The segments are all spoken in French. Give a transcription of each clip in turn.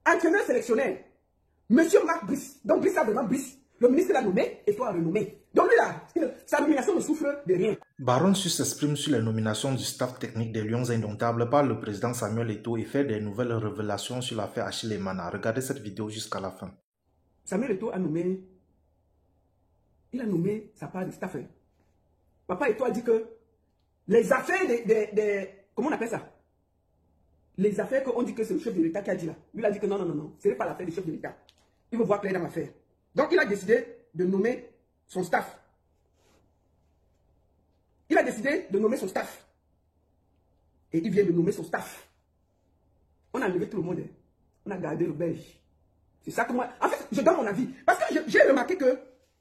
Entraîneur sélectionneur, Monsieur Marc Brice. Donc Brice a vraiment Brice. Le ministre l'a nommé et toi a renommé. Donc lui là, sa nomination ne souffre de rien. Baron Sus s'exprime sur les nominations du staff technique des Lions Indomptables par le président Samuel Eto'o et fait des nouvelles révélations sur l'affaire Achille Emana. Regardez cette vidéo jusqu'à la fin. Samuel Eto'o a nommé, sa part de staff. Papa Eto'o a dit que les affaires comment on appelle ça? Les affaires qu'on dit que c'est le chef de l'État qui a dit là. Lui il a dit que non, ce n'est pas l'affaire du chef de l'État. Il veut voir clair dans l'affaire. Donc il a décidé de nommer son staff. Il a décidé de nommer son staff. Et il vient de nommer son staff. On a enlevé tout le monde. On a gardé le belge. C'est ça que moi... En fait, je donne mon avis. Parce que j'ai remarqué que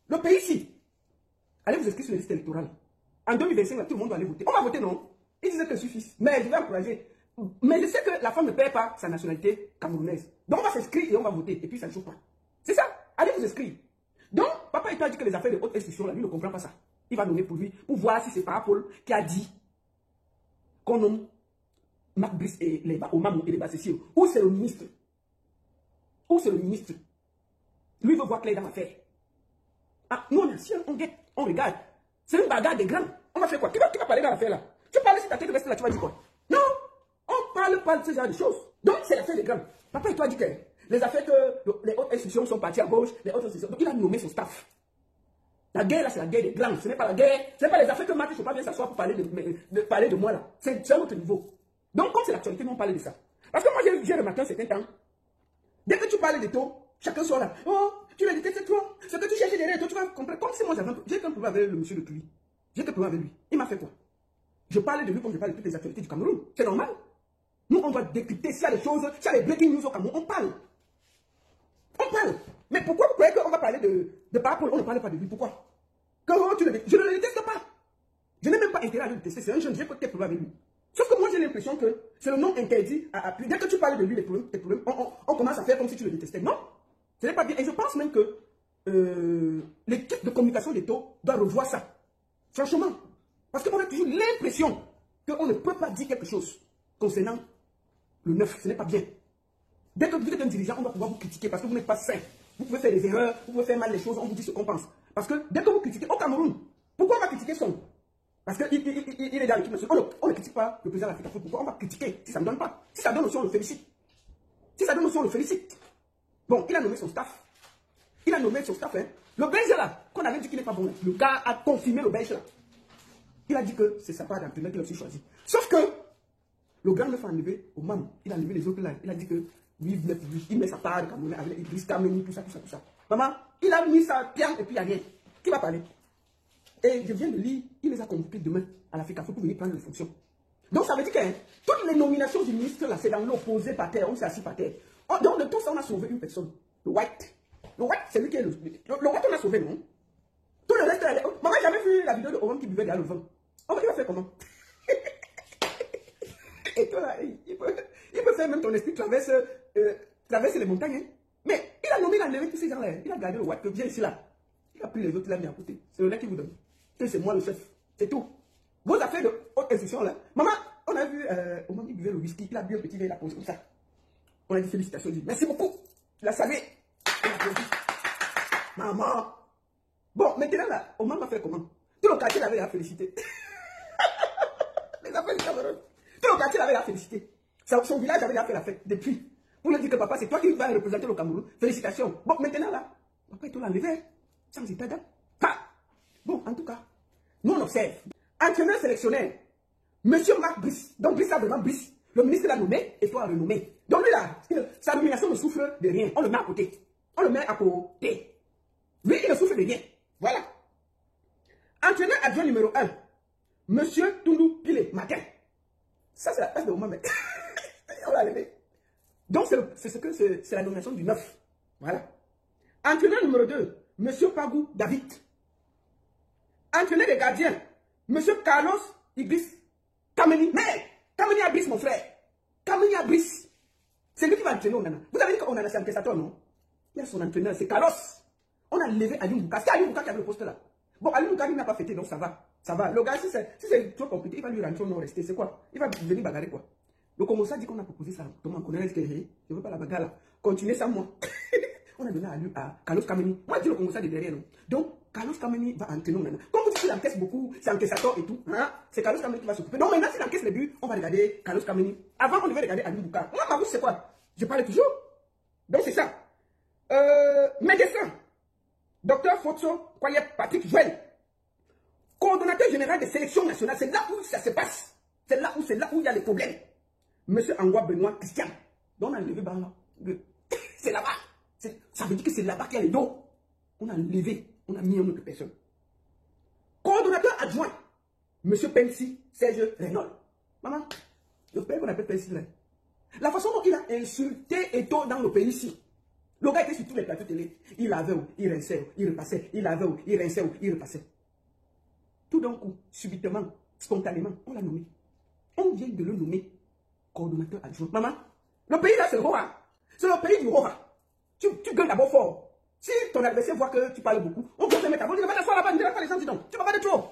le pays ici, allez vous inscrire sur les listes électorales. En 2025, là, tout le monde doit aller voter. On va voter, non? Ils disaient que c'est suffit. Mais je vais encourager. Mais je sais que la femme ne perd pas sa nationalité camerounaise. Donc on va s'inscrire et on va voter. Et puis ça ne joue pas. C'est ça. Allez vous inscrire. Donc, papa il a dit que les affaires de haute institution, là, lui ne comprend pas ça. Il va nommer pour lui, pour voir si c'est Parapol qui a dit qu'on nomme Marc Brice et les Omamou et les Bassessiers. Ou c'est le ministre. Ou c'est le ministre. Lui veut voir clair dans l'affaire. Ah, nous on est anciens, on guette, on regarde. C'est une bagarre des grands. On va faire quoi? Qui va parler dans l'affaire là? Tu parles si ta tête reste là, tu vas dire quoi? Non, on parle pas de ce genre de choses. Donc c'est l'affaire des grands. Papa il a dit que les affaires que les hautes institutions sont parties à gauche, les hautes institutions. Donc il a nommé son staff. La guerre là, c'est la guerre des glands. Ce n'est pas la guerre, ce n'est pas les affaires que Marc Chopin vient s'asseoir pour parler de moi là. C'est un autre niveau. Donc comme c'est l'actualité, nous on parle de ça. Parce que moi j'ai remarqué un certain temps, dès que tu parles de taux, chacun soit là. Oh, tu le détestes trop. Ce que tu cherches derrière toi, tu vas comprendre. Comme si moi j'ai qu'un problème avec le monsieur de Tui. J'ai qu'un problème avec lui. Il m'a fait quoi? Je parlais de lui comme je parle de toutes les actualités du Cameroun. C'est normal. Nous, on doit décrypter s'il y a des choses, s'il y a des breaking news au Cameroun, on parle. On parle. Mais pourquoi vous croyez qu'on va parler de Parapol? On ne parle pas de lui. Pourquoi? Je ne le déteste pas. Je n'ai même pas intérêt à le détester. C'est un jeune, j'ai pas de problème avec lui. Sauf que moi, j'ai l'impression que c'est le nom interdit à appuyer. Dès que tu parles de lui, les problèmes on commence à faire comme si tu le détestais. Non, ce n'est pas bien. Et je pense même que l'équipe de communication d'Eto doit revoir ça. Franchement. Parce qu'on a toujours l'impression qu'on ne peut pas dire quelque chose concernant le 9. Ce n'est pas bien. Dès que vous êtes un dirigeant, on doit pouvoir vous critiquer parce que vous n'êtes pas sain. Vous pouvez faire des erreurs, vous pouvez faire mal les choses, on vous dit ce qu'on pense. Parce que dès que vous critiquez, au Cameroun, pourquoi on va critiquer son? Parce qu'il est dans l'équipe nationale. On ne critique pas le président de l'Afrique. Pourquoi on va critiquer si ça ne donne pas? Si ça donne aussi, on le félicite. Si ça donne aussi, on le félicite. Bon, il a nommé son staff. Il a nommé son staff. Hein. Le Belge là, qu'on avait dit qu'il n'est pas bon. Là. Le gars a confirmé le Belge là. Il a dit que c'est sa part d'entraîneur qu'il a aussi choisi. Sauf que le grand neuf a enlevé au MAM. Il a enlevé les autres là. Il a dit que lui, il met sa part de Cameroun avec Idriss Kameni, tout ça. Maman, il a mis sa pierre et puis il n'y a rien. Qui va parler? Et je viens de lire, il les a convoqués demain à l'Afrique pour venir prendre les fonctions. Donc ça veut dire que toutes les nominations du ministre là, c'est dans l'opposé par terre, on s'est assis par terre. Donc de tout ça, on a sauvé une personne. Le White. Le White, c'est lui qui est le White, on a sauvé, non? Tout le reste, maman, j'avais vu la vidéo de Oran qui buvait derrière le vent. Il va faire comment? Et toi là, il peut faire même ton esprit traverser les montagnes. Hein? Mais il a nommé, il a enlevé tous ces gens-là. Il a gardé le White que vient ici là. Il a pris les autres, il a mis à côté. C'est le là qui vous donne. C'est moi le chef. C'est tout. Vos affaires de haute institution là. Maman, on a vu au moment où il buvait le whisky, il a bu un petit verre, il a posé comme ça. On a dit félicitations, il dit merci beaucoup. Il a salué. Maman. Bon, maintenant là, Oman va faire comment? Tout le quartier l'avait félicité. Les affaires du Cameroun. Tout le quartier l'avait félicité. Son village avait fait la fête depuis. Pour lui dire que papa, c'est toi qui vas représenter le Cameroun. Félicitations. Bon, maintenant là, papa il te l'a enlevé. Sans état d'âme. Bon, en tout cas, nous on observe. Entraîneur sélectionneur, Monsieur Marc Brice. Donc Brice a vraiment Brice. Le ministre l'a nommé et toi a renommé. Donc lui là, sa nomination ne souffre de rien. On le met à côté. On le met à côté. Lui, il ne souffre de rien. Voilà. Entraîneur adjoint numéro 1, Monsieur Toundou Pile Matin. Ça, c'est la place de Mohamed. On l'a levé. Donc, c'est la nomination du 9. Voilà. Entraîneur numéro 2, Monsieur Pagou David. Entraîneur des gardiens, Monsieur Carlos Idriss Kameni. Mais, Kameni Abris, mon frère. Kameni Abris. C'est lui qui va entraîner Onana. Vous avez dit qu'Onana, c'est un prestateur, non? Il y a son entraîneur, c'est Carlos. On a levé Ali Mouka. C'est Ali Mouka qui avait le poste là. Bon, Ali Mouka, il n'a pas fêté, donc ça va. Ça va. Le gars, si c'est trop compliqué, il va lui rentrer au non rester. C'est quoi? Il va venir bagarrer quoi? Le Congo dit qu'on a proposé ça. Thomas, on connaît ce que je ne veux pas la bagarre là. continuer sans moi. On a donné à Carlos Kameni. Moi, je dis le Congo ça de derrière. Non? Donc, Carlos Kameni va entraîner maintenant. Comme vous dites qu'il encaisse beaucoup, c'est encaissateur et tout. Hein? C'est Carlos Kameni qui va s'occuper. Donc, maintenant, s'il encaisse les buts, on va regarder Carlos Kameni. Avant, on devait regarder Alun Boukar. Moi, ma bouche, c'est quoi? Je parlais toujours. Donc, c'est ça. Médecin. Docteur Fotso Koyep Patrick Joël. Coordonnateur général des sélections nationales. C'est là où ça se passe. C'est là où il y a les problèmes. Monsieur Angwa Benoît Christian. Donc, on a levé par là. C'est là-bas. Ça veut dire que c'est là-bas qu'il y a les dos. On a levé, on a mis une autre personne. Coordonnateur adjoint, M. Pensi Serge Renaud. Maman, le père qu'on appelle Pensi là. La façon dont il a insulté Eto'o dans le pays ici. Le gars était sur tous les plateaux télé. Il avait où, il rinçait où, il repassait. Il avait où, il rinçait où, il repassait. Tout d'un coup, subitement, spontanément, on l'a nommé. On vient de le nommer coordonnateur adjoint. Maman, le pays là c'est le Roha. C'est le pays du Roha. Tu gueules d'abord fort. Si ton adversaire voit que tu parles beaucoup, on peut te mettre à voix, tu vas t'asseoir là-bas, ne diras pas les gens, dis donc. Tu vas pas de trop.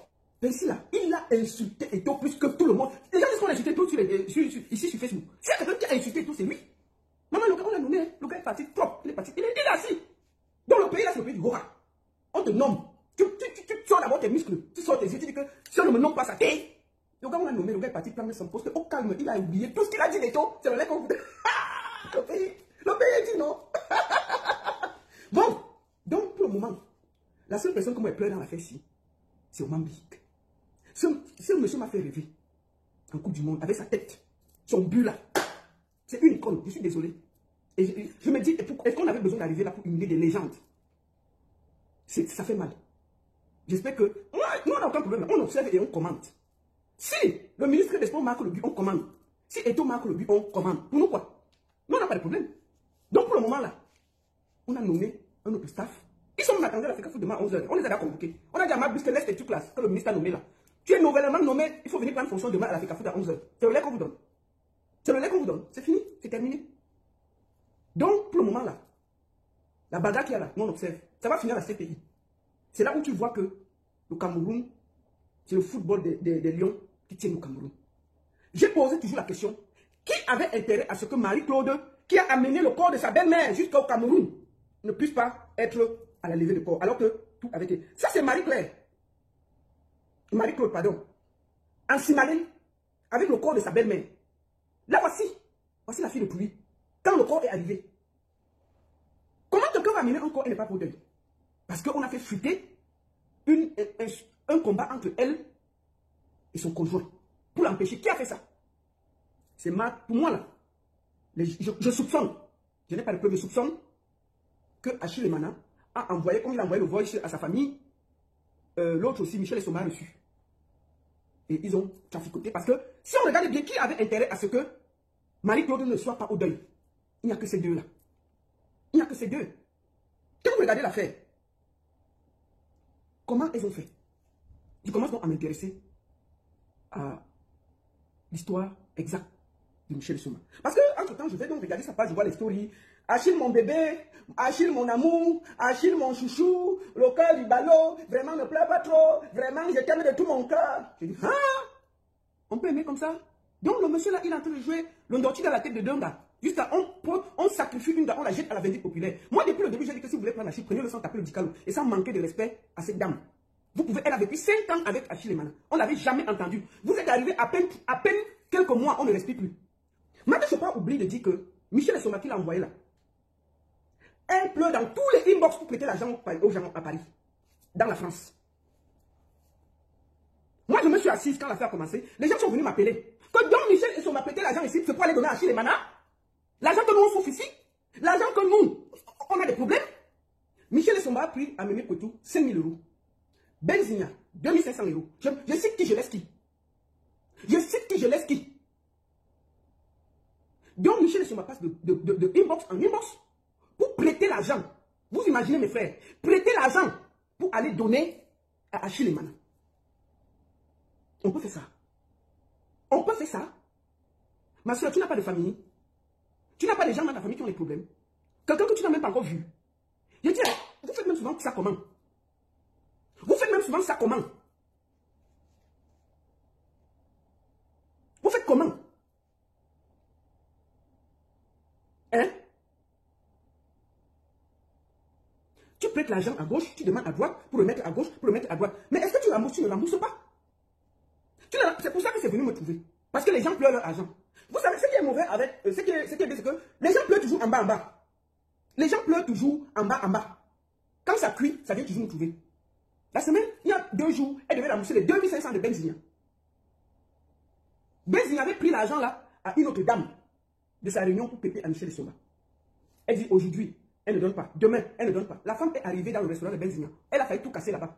Mais ici, là, il a insulté Eto'o plus que tout le monde. Les gens disent qu'on a insulté tout ici sur Facebook. Si quelqu'un qui a insulté tout, c'est lui. Maman, le gars, on l'a nommé, le gars est parti trop. Il est parti. Il est assis. Dans le pays, là, c'est le pays du Gora. On te nomme. Tu sors d'abord tes muscles. Tu sors tes yeux. Tu dis que si on ne me nomme pas ça, t'es. Le gars, on l'a nommé, le gars est parti prendre son poste. Au calme, il a oublié tout ce qu'il a dit Eto'o. C'est vrai qu'on vous. Le pays dit non. Bon, donc pour le moment, la seule personne qui me pleure dans l'affaire ici, c'est Oman Bik. Ce monsieur m'a fait rêver en Coupe du Monde avec sa tête, son but là. C'est une icône, je suis désolé. Et je me dis, est-ce qu'on avait besoin d'arriver là pour humilier des légendes? Ça fait mal. J'espère que. Nous, on n'a aucun problème. On observe et on commente. Si le ministre des Sports marque le but, on commande. Si Eto'o marque le but, on commande. Pour nous, quoi? Nous, on n'a pas de problème. Donc, pour le moment là, on a nommé un autre staff. Ils sont attendus à l'Afrique demain à 11h. On les a déjà convoqués. On a dit à Marc que laisse tes trucs là, que le ministre a nommé là. Tu es nouvellement nommé, il faut venir prendre fonction demain à l'Afrique à 11h. C'est le lait qu'on vous donne. C'est le lait qu'on vous donne. C'est fini, c'est terminé. Donc, pour le moment là, la bagarre qu'il y a là, nous on observe. Ça va finir à la CPI. C'est là où tu vois que le Cameroun, c'est le football des lions qui tient le Cameroun. J'ai posé toujours la question, qui avait intérêt à ce que Marie-Claude, qui a amené le corps de sa belle-mère jusqu'au Cameroun, ne puisse pas être à la levée de corps, alors que tout avait été... Ça, c'est Marie-Claude, pardon. En Simalène, avec le corps de sa belle-mère. Là, voici la fille de pluie. Quand le corps est arrivé, comment quelqu'un va amener un corps et ne pas pour deuil? Parce qu'on a fait fuiter un combat entre elle et son conjoint. Pour l'empêcher. Qui a fait ça? C'est pour moi, là. Je soupçonne. Je n'ai pas de preuve, je soupçonne que Achille Emana a envoyé, comme il a envoyé le voice à sa famille, l'autre aussi, Michel Essoma, a reçu. Et ils ont traficoté. Parce que si on regarde bien, qui avait intérêt à ce que Marie-Claude ne soit pas au deuil? Il n'y a que ces deux-là. Il n'y a que ces deux. Quand vous regardez l'affaire, comment ils ont fait? Je commence donc à m'intéresser à l'histoire exacte de Michel Essoma. Parce que, entre-temps, je vais donc regarder sa page, je vois les stories. Achille mon bébé, Achille mon amour, Achille mon chouchou, le cœur du ballot, vraiment ne pleure pas trop, vraiment je t'aime de tout mon cœur. Je dis, ah, on peut aimer comme ça? Donc le monsieur là, il est en train de jouer l'ondorti dans la tête de Dunga. Jusqu'à on sacrifie une dame, on la jette à la vindicte populaire. Moi, depuis le début, j'ai dit que si vous voulez prendre Achille, prenez le sang, tapez le dicalo. Et sans manquer de respect à cette dame. Vous pouvez, elle a vécu 5 ans avec Achille Emana. On ne l'avait jamais entendu. Vous êtes arrivé à peine quelques mois, on ne respire plus. Maintenant, je ne peux pas oublier de dire que Michel Essoma qui l'a envoyé là, elle pleure dans tous les inbox pour prêter l'argent aux gens à Paris, dans la France. Moi, je me suis assise quand l'affaire a commencé. Les gens sont venus m'appeler. Que donc Michel Essoma prêté l'argent ici, c'est pour aller donner à Achille Emana. L'argent que nous on souffre ici. L'argent que nous, on a des problèmes. Michel Essoma a pris à Mémé Kotou 5 000 €. Benzina, 2 500 €. Je cite qui, je laisse qui. Je cite qui, je laisse qui. Donc Michel Essoma passe de inbox en inbox pour prêter l'argent. Vous imaginez mes frères, prêter l'argent pour aller donner à Achille Emana. On peut faire ça. On peut faire ça. Ma soeur, tu n'as pas de famille. Tu n'as pas des gens dans ta famille qui ont des problèmes. Quelqu'un que tu n'as même pas encore vu. Je dis, vous faites même souvent ça comment? Vous faites même souvent ça comment? Vous faites comment? Hein? prêtes l'argent à gauche, tu demandes à droite pour le mettre à gauche, pour le mettre à droite. Mais est-ce que tu rembourses? Tu ne rembourses pas. C'est pour ça que c'est venu me trouver. Parce que les gens pleurent leur argent. Vous savez, ce qui est mauvais avec... ce qui est bien, c'est que les gens pleurent toujours en bas, en bas. Les gens pleurent toujours en bas, en bas. Quand ça cuit, ça vient toujours me trouver. La semaine, il y a 2 jours, elle devait rembourser les 2500 de Benzina. Benzina avait pris l'argent là à une autre dame de sa réunion pour payer à Michel Somba. Elle dit aujourd'hui, elle ne donne pas. Demain, elle ne donne pas. La femme est arrivée dans le restaurant de Benzina. Elle a failli tout casser là-bas.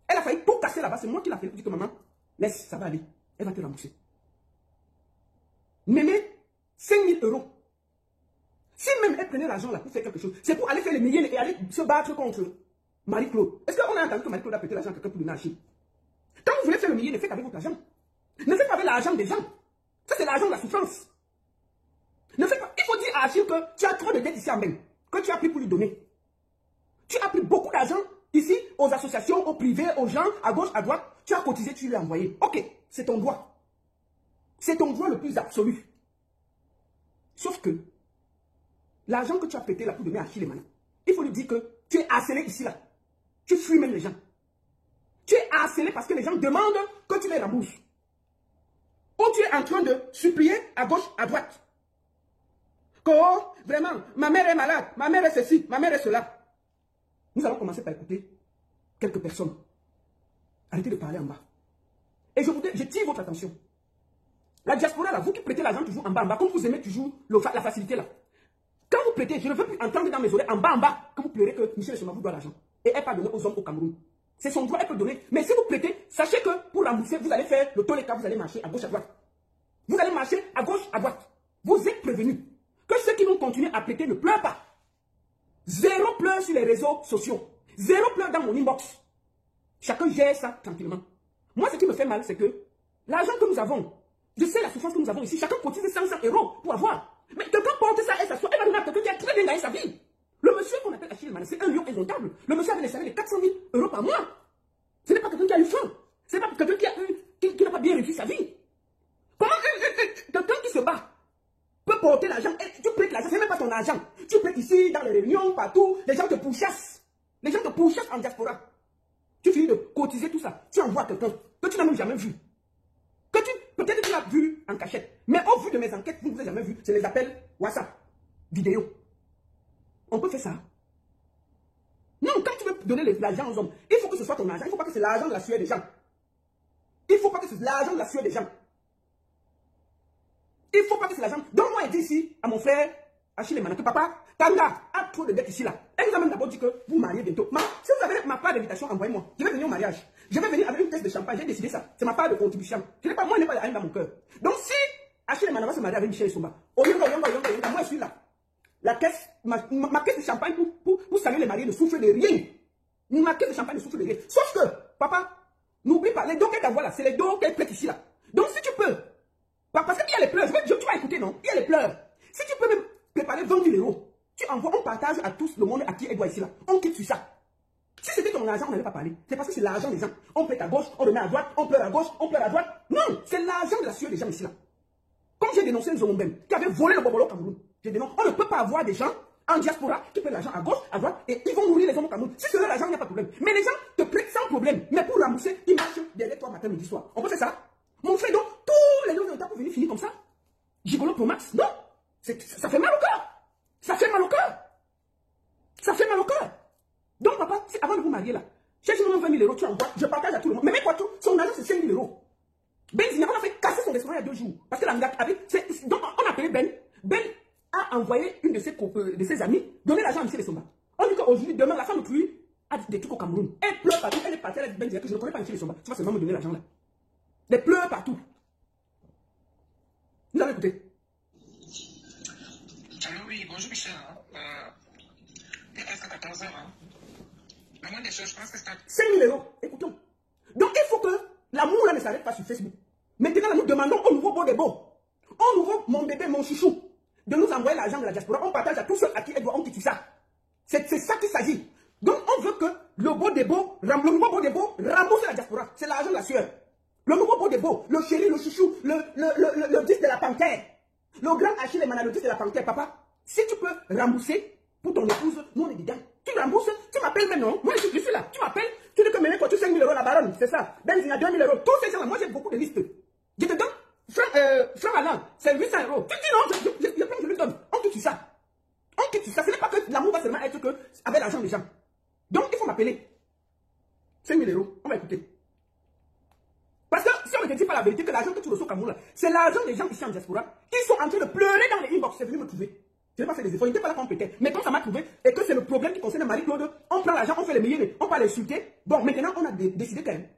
Elle a failli tout casser là-bas. C'est moi qui l'ai fait. Je dis que maman, laisse, ça va aller. Elle va te rembourser. Mémé, 5 000 €. Si même elle prenait l'argent là pour faire quelque chose, c'est pour aller faire les milliers et aller se battre contre Marie-Claude. Est-ce qu'on a entendu que Marie-Claude a prêté l'argent à quelqu'un pour donner à Achille? Quand vous voulez faire le millier, ne faites qu'avec votre argent. Ne faites pas avec l'argent des gens. Ça, c'est l'argent de la souffrance. Ne faites pas. Il faut dire à Achille que tu as trop de dettes ici en bain, que tu as pris pour lui donner. Tu as pris beaucoup d'argent ici aux associations, aux privés, aux gens, à gauche, à droite. Tu as cotisé, tu lui as envoyé. Ok, c'est ton droit. C'est ton droit le plus absolu. Sauf que l'argent que tu as prêté là pour donner à Achille Mana, il faut lui dire que tu es harcelé ici là. Tu fuis même les gens. Tu es harcelé parce que les gens demandent que tu les rembourses. Ou tu es en train de supplier à gauche, à droite. Que oh, vraiment, ma mère est malade, ma mère est ceci, ma mère est cela. Nous allons commencer par écouter quelques personnes. Arrêtez de parler en bas. Et je tire votre attention. La diaspora là, vous qui prêtez l'argent toujours en bas, comme vous aimez toujours la facilité là. Quand vous prêtez, je ne veux plus entendre dans mes oreilles en bas, que vous pleurez que Michel Somba vous doit l'argent. Et elle pas donné aux hommes au Cameroun. C'est son droit, elle peut donner. Mais si vous prêtez, sachez que pour rembourser, vous allez faire le tolleka, vous allez marcher à gauche, à droite. Vous allez marcher à gauche, à droite. Vous êtes prévenus que ceux qui vont continuer à prêter ne pleurent pas. 0 pleurs sur les réseaux sociaux. 0 pleurs dans mon inbox. Chacun gère ça tranquillement. Moi, ce qui me fait mal, c'est que l'argent que nous avons, je sais la souffrance que nous avons ici, chacun cotise 500 € pour avoir. Mais quelqu'un porte ça et s'assoit, elle va donner à quelqu'un qui a très bien gagné sa vie. Le monsieur qu'on appelle Achille Mana, c'est un lion indomptable. Le monsieur avait les salaires de 400 000 € par mois. Ce n'est pas quelqu'un qui a eu faim. Ce n'est pas quelqu'un qui n'a pas bien réussi sa vie. Comment quelqu'un qui se bat peut porter l'argent? Tu prêtes l'argent, ce n'est même pas ton argent. Tu prêtes ici, dans les réunions, partout. Les gens te pourchassent. Les gens te pourchassent en diaspora. Tu finis de cotiser tout ça. Tu envoies quelqu'un que tu n'as même jamais vu. Peut-être que tu l'as vu en cachette. Mais au vu de mes enquêtes, vous ne vous avez jamais vu. Je les appelle WhatsApp, vidéo. On peut faire ça. Non, quand tu veux donner l'argent aux hommes, il faut que ce soit ton argent. Il ne faut pas que c'est l'argent de la sueur des gens. Il ne faut pas que c'est l'argent de la sueur des gens. Il ne faut pas que c'est l'argent. Donc moi, il dit ici à mon frère Achille Mana que papa, Tanga a trop de dettes ici là. Elle nous a même d'abord dit que vous mariez bientôt. Si vous avez ma part d'invitation, envoyez-moi. Je vais venir au mariage. Je vais venir avec une caisse de champagne. J'ai décidé ça. C'est ma part de contribution. Moi, je n'ai pas la haine dans mon cœur. Donc si Achille Mana va se marier avec Michel Somba, moi je suis là. La caisse, ma caisse de champagne pour saluer les mariés ne souffre de rien. Ma caisse de champagne ne souffre de rien. Sauf que, papa, n'oublie pas, les dons qu'elle t'envoie là, c'est les dons qu'elle prête ici là. Donc si tu peux, parce qu'il y a les pleurs, tu vas écouter, non? Il y a les pleurs. Si tu peux même préparer 20 000 €, tu envoies, on partage à tous le monde à qui elle doit ici là. On quitte sur ça. Si c'était ton argent, on n'allait pas parler. C'est parce que c'est l'argent des gens. On prête à gauche, on remet à droite, on pleure à gauche, on pleure à droite. Non, c'est l'argent de la sueur des gens ici là. Comme j'ai dénoncé Nzomben, qui avait volé le bobolo au Cameroun. J'ai dénoncé, on ne peut pas avoir des gens en diaspora qui prennent l'argent à gauche, à droite, et ils vont nourrir les hommes au Cameroun. Si c'est l'argent, il n'y a pas de problème. Mais les gens te prêtent sans problème. Mais pour rembourser, ils marchent derrière toi matin, midi, soir. On peut faire ça? Mon frère, donc, tous les gens ont temps pour venir finir comme ça. Gigolo pour Max. Non. Ça fait mal au cœur. Ça fait mal au cœur. Ça fait mal au cœur. Donc, papa, avant de vous marier là, cherchez-moi 20 000 €, tu envoies, je partage à tout le monde. Mais même quoi, son argent, c'est 5 000 €. Benzina, on a fait casser son restaurant il y a 2 jours. Parce que la NGAC avait. Donc, on a appelé Ben. Ben a envoyé une de ses amis donner l'argent à M. Somba. On dit qu'aujourd'hui, demain, la femme de pluie a des trucs au Cameroun. Elle pleure partout. Elle est partie. Elle dit Ben, que je ne connais pas M. Somba. Tu vas seulement me donner l'argent là. Elle pleure partout. Vous avez écouté? Alors oui, bonjour Michel. Il est presque 14 h. La moindre des choses, je pense que c'est 5 000 €. Écoutons. Donc, il faut que l'amour là ne s'arrête pas sur Facebook. Maintenant, nous demandons au nouveau beau des beaux, au nouveau mon bébé, mon chouchou, de nous envoyer l'argent de la diaspora. On partage à tous ceux à qui elle doit, on quitte ça. C'est ça qu'il s'agit. Donc, on veut que le beau des beaux, le nouveau beau des beaux, rembourse la diaspora. C'est l'argent de la sueur. Le nouveau beau des beaux, le chéri, le chouchou, le 10 de la panthère, le grand Achille Mana, le 10 de la panthère, papa. Si tu peux rembourser pour ton épouse, nous on est dedans. Tu me rembourses, tu m'appelles maintenant. Moi, je suis là. Tu m'appelles, tu dis que maintenant, tu 5 000 € la baronne. C'est ça. Ben, il y a 2 000 €. Tous ces gens-là, moi, j'ai beaucoup de listes. Je te donne, franc Alain, c'est 800 €. Tu dis non, je lui donne. On quitte ça. On quitte ça. Ce n'est pas que l'amour va seulement être que avec l'argent des gens. Donc, il faut m'appeler. 5 000 €. On va écouter. Parce que si on ne te dit pas la vérité, que l'argent que tu reçois au Cameroun, c'est l'argent des gens ici en diaspora qui sont en train de pleurer dans les inbox. C'est venu me trouver. Je n'ai pas fait des efforts, il n'était pas là quand on pétait. Mais quand ça m'a trouvé, et que c'est le problème qui concerne Marie-Claude, on prend l'argent, on fait les meilleurs, on va l'insulter. Bon, maintenant, on a décidé quand même.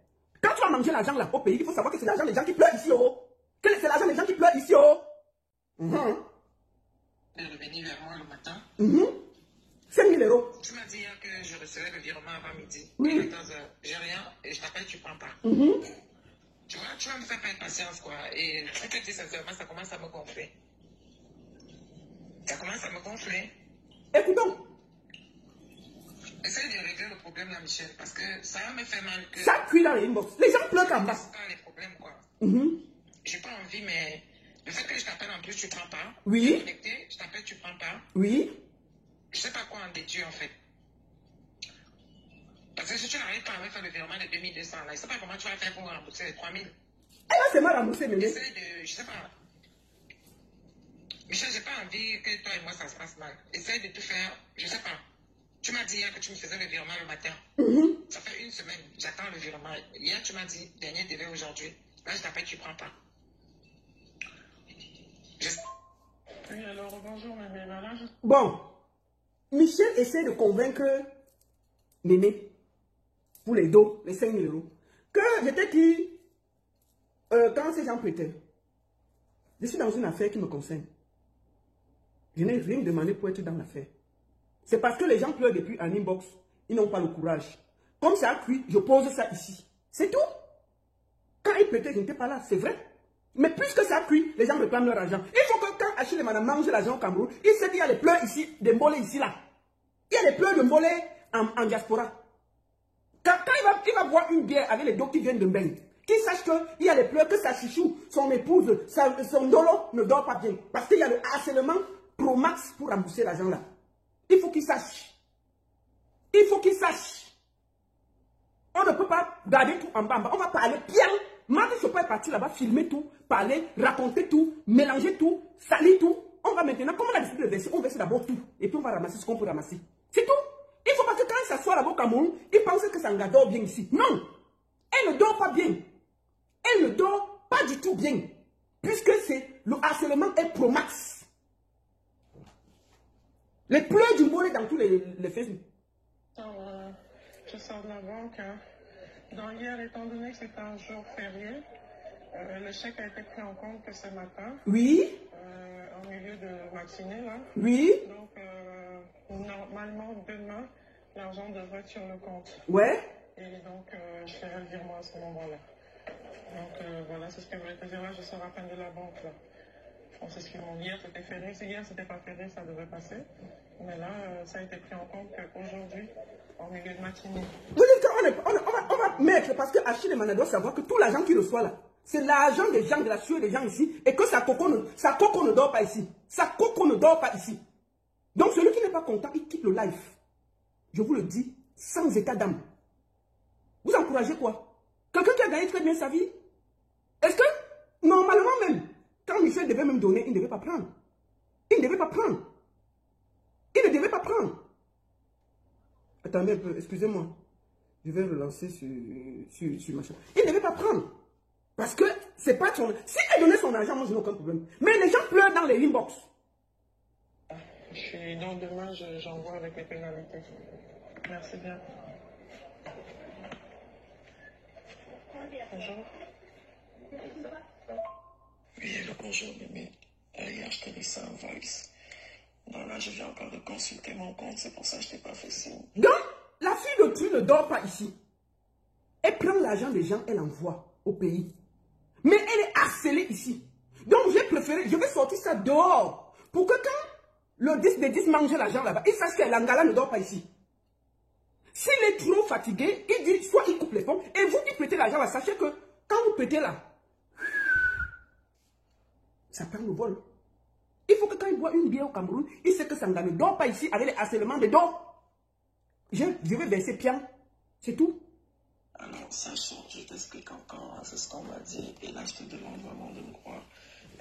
Quand tu vas manger l'argent là au pays, il faut savoir que c'est l'argent des gens qui pleurent ici, oh. Que c'est l'argent des gens qui pleurent ici, oh. De revenir vers moi le matin. 5 000 €. Tu m'as dit hier que je recevais le virement avant midi. Oui. 14 h. J'ai rien et je t'appelle, tu ne prends pas. Tu vois, tu vas me faire perdre patience, quoi. Et je te dis sincèrement, ça commence à me gonfler. Ça commence à me gonfler. Écoutons. Essaye de régler le problème là, Michel, parce que ça va me faire mal. Que... Ça cuit dans les inbox. Les gens pleurent en bas. C'est pas les problèmes, quoi. J'ai pas envie, mais le fait que je t'appelle en plus, tu prends pas. Oui. Connecté, je t'appelle, tu prends pas. Oui. Je sais pas quoi en déduire, en fait. Parce que si tu n'arrives pas à me faire le virement de 2200, là, je sais pas comment tu vas faire pour rembourser les 3000. Elle va seulement rembourser, mais. Essaye de. Je sais pas. Michel, j'ai pas envie que toi et moi ça se passe mal. Essaye de tout faire. Je sais pas. Tu m'as dit hier que tu me faisais le virement le matin. Ça fait une semaine. J'attends le virement. Hier, tu m'as dit dernier délai aujourd'hui. Là, je t'appelle, tu prends pas. Oui, alors bonjour, mais voilà. Bon. Michel essaie de convaincre Néné pour les dos, les 5 000 €. Que j'étais qui, quand ces gens prêtaient, je suis dans une affaire qui me concerne. Je n'ai rien demandé pour être dans l'affaire. C'est parce que les gens pleurent depuis un inbox. Ils n'ont pas le courage. Comme ça a cuit, je pose ça ici. C'est tout. Quand ils prêtaient, je n'étais pas là, c'est vrai. Mais puisque ça a cuit, les gens réclament leur argent. Il faut que quand Achille et Madame mangent l'argent au Cameroun, il sait qu'il y a les pleurs ici, des mbolés ici, là. Il y a les pleurs de mbolés en diaspora. Quand il va boire une bière avec les dos qui viennent de Mbeng, qu'il sache qu'il y a les pleurs, que sa chichou, son épouse, son dolo ne dort pas bien. Parce qu'il y a le harcèlement pro max pour rembourser l'argent là. Il faut qu'il sache. Il faut qu'il sache. On ne peut pas garder tout en bas. On va parler bien. Marc Chopin est parti là-bas, filmer tout, parler, raconter tout, mélanger tout, salir tout. On va maintenant, comme on a décidé de verser, on verse d'abord tout. Et puis on va ramasser ce qu'on peut ramasser. C'est tout. Il ne faut pas que quand il s'assoit là-bas au Cameroun, il pense que Sanga dort bien ici. Non. Elle ne dort pas bien. Elle ne dort pas du tout bien. Puisque le harcèlement est pro max. Les pleurs du mollet dans tous les Facebook. Je sors de la banque. Donc hier, étant donné que c'est un jour férié, le chèque a été pris en compte que ce matin. Oui. En milieu de matinée, là. Oui. Donc, normalement, demain, l'argent devrait être sur le compte. Ouais. Et donc, je ferai le virement à ce moment-là. Donc, voilà, c'est ce que je voulais te dire. Là, je sors à peine de la banque, là. Bon, c'est ce qu'ils m'ont dit. Hier, c'était férié. Si hier, c'était pas férié, ça devait passer. Mais là, ça a été pris en compte qu'aujourd'hui, en milieu de matinée. Vous dites qu'on va mettre, parce que Achille Mana doit savoir que tout l'argent qu'il reçoit là, c'est l'argent des gens, de la sueur des gens ici, et que sa coco ne dort pas ici. Sa coco ne dort pas ici. Donc celui qui n'est pas content, il quitte le live. Je vous le dis, sans état d'âme. Vous encouragez quoi? Quelqu'un qui a gagné très bien sa vie? Est-ce que, normalement même, quand Michel devait même donner, il ne devait pas prendre. Il ne devait pas prendre. Il ne devait pas prendre. Attendez un peu, excusez-moi. Je vais relancer sur machin. Il ne devait pas prendre. Parce que c'est pas son... Si elle donnait son argent, moi je n'ai aucun problème. Mais les gens pleurent dans les inbox. Donc demain, j'envoie avec les pénalités. Merci bien. Bonjour. Oui, bonjour, bébé. Hier, je t'ai dit ça en voice. Non, là, je viens encore de consulter mon compte, c'est pour ça que je t'ai pas fait signe. Donc, la fille de tu ne dort pas ici. Elle prend l'argent des gens, elle envoie au pays. Mais elle est harcelée ici. Donc, j'ai préféré, je vais sortir ça dehors. Pour que quand le 10 des 10 mange l'argent là-bas, il sache que l'Angala ne dort pas ici. S'il est trop fatigué, il dit, soit il coupe les ponts, et vous qui prêtez l'argent là, sachez que quand vous prêtez là, ça prend le vol. Il faut que quand il boit une bière au Cameroun, il sait que Sanga ne dort pas ici avec les harcèlements de dos. Je vais verser Pian. C'est tout. Alors, sachant, je t'explique encore, c'est ce qu'on m'a dit, et là, je te demande vraiment de me croire.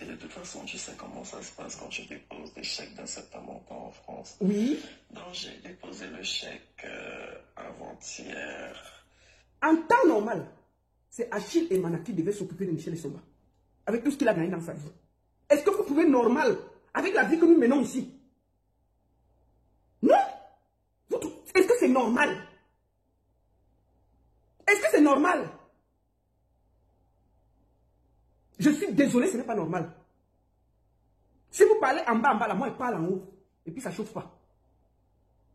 Et de toute façon, tu sais comment ça se passe quand tu déposes des chèques d'un certain montant en France. Oui. Donc, j'ai déposé le chèque avant-hier. En temps normal, c'est Achille Emana qui devait s'occuper de Michel Essomba. Avec tout ce qu'il a gagné dans sa vie. Est-ce que vous trouvez normal, avec la vie que nous menons ici? Non. Est-ce que c'est normal? Est-ce que c'est normal? Je suis désolé, ce n'est pas normal. Si vous parlez en bas, là, moi je parle en haut. Et puis ça ne chauffe pas.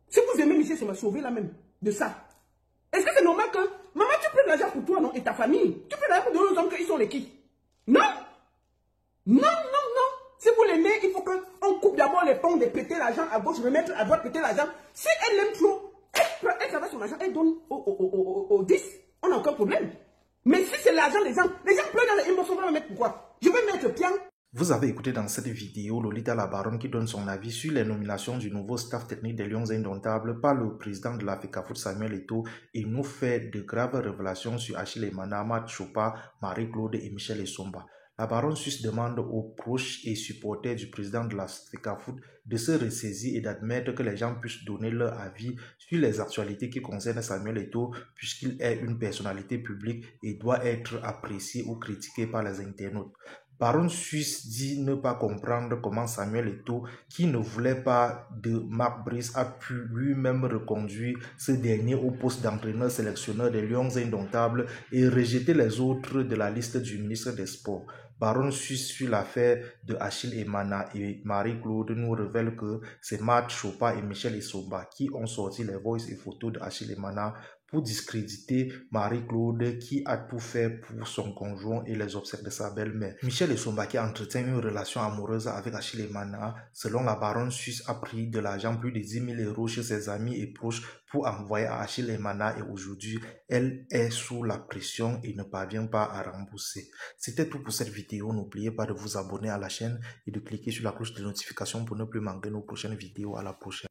Si vous aimez Michel, ça m'a sauvé là même. De ça. Est-ce que c'est normal que... Maman, tu prends de l'argent pour toi, non? Et ta famille. Tu prends de l'argent pour d'autres hommes qu'ils sont les qui? Non. Non, non, non. Si vous l'aimez, il faut qu'on coupe d'abord les ponts de péter l'argent à gauche, remettre à droite, péter l'argent. Si elle l'aime trop, elle travaille son argent, elle donne au 10. On n'a aucun problème. Mais si c'est l'argent des gens pleurent dans les émotions, on va mettre pourquoi? Je vais mettre Pian. Vous avez écouté dans cette vidéo Lolita La Baronne qui donne son avis sur les nominations du nouveau staff technique des Lions Indomptables par le président de la FECAFOOT Samuel Eto'o et nous fait de graves révélations sur Achille Emana, Mat Chopa, Marie-Claude et Michel Essomba. La Baronne Suisse demande aux proches et supporters du président de la FECAFOOT de se ressaisir et d'admettre que les gens puissent donner leur avis sur les actualités qui concernent Samuel Eto'o puisqu'il est une personnalité publique et doit être apprécié ou critiqué par les internautes. Baronne Suisse dit ne pas comprendre comment Samuel Eto'o, qui ne voulait pas de Marc Brice, a pu lui-même reconduire ce dernier au poste d'entraîneur-sélectionneur des Lions Indomptables et rejeter les autres de la liste du ministre des Sports. Baronne Suisse sur l'affaire de Achille Emana et Marie-Claude nous révèle que c'est Mat Chopa et Michel Essomba qui ont sorti les voices et photos de Achille Emana pour discréditer Marie-Claude qui a tout fait pour son conjoint et les obsèques de sa belle-mère. Michel Essomba qui entretient une relation amoureuse avec Achille Emana, selon la Baronne Suisse, a pris de l'argent, plus de 10 000 € chez ses amis et proches pour envoyer à Achille Emana et aujourd'hui, elle est sous la pression et ne parvient pas à rembourser. C'était tout pour cette vidéo. N'oubliez pas de vous abonner à la chaîne et de cliquer sur la cloche de notification pour ne plus manquer nos prochaines vidéos. À la prochaine.